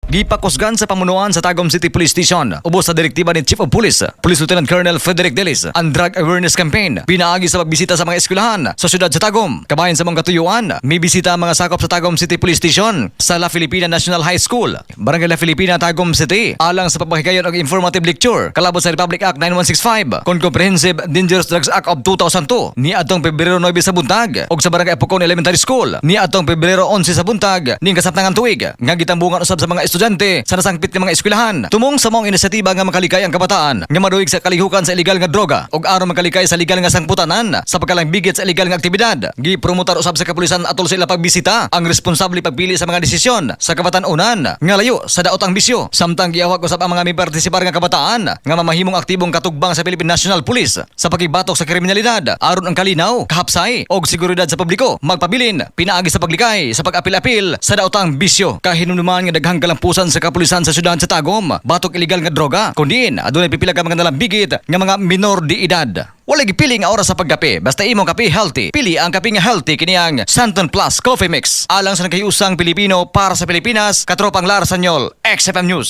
Gipakusgan sa pamunuan sa Tagum City Police Station ubos sa direktiba ni Chief of Police, Police Lieutenant Colonel Frederick Delis, ang drug awareness campaign pinaagi sa pagbisita sa mga eskwelahan sa siyudad sa Tagum. Kabayan sa mga katuyuan, may bisita ang mga sakop sa Tagum City Police Station sa La Filipina National High School, Barangay La Filipina, Tagum City, alang sa pagpahigayon og informative lecture kalabot sa Republic Act 9165 kon Comprehensive Dangerous Drugs Act of 2002 ni atong Pebrero 9 sa buntag og sa Barangay Apocon Elementary School ni atong Pebrero 11 sa buntag ning kasaptangan tuig nga gitambungan usab sa mga estudyante sa nasangpit nga mga eskwelahan tumong sa maong inisyatiba nga makalikay ang kabataan nga maduig sa kalihukan sa illegal nga droga ug aron makalikay sa legal nga sangputanan sa pagkalangbigit sa illegal nga aktibidad. Gipromotar usab sa kapulisan atol sa ila pagbisita ang responsable pagpili sa mga desisyon sa kabatan-unan nga layo sa daot ang bisyo. Samtang giawag usab ang mga may partisipar nga kabataan nga mamahimong aktibong katugbang sa Philippine National Police sa pagibatok sa kriminalidad aron ang kalinaw, kahapsay og seguridad sa publiko magpabilin pinaagi sa paglikay sa pag-apil-apil sa daotang bisyo. Kahinunuman nga daghang kalampusan sa kapulisan sa syudad sa Tagum batok illegal nga droga kundiin adunay pipila ka mga nalambigit nga mga minor de edad. Wala gipili nga oras sa pagkape basta imong kape healthy. Pili ang kape nga healthy kini ang Santon Plus Coffee Mix alang sa nagkayusang Pilipino para sa Pilipinas. Katropang Lar Sanyol, XFM News.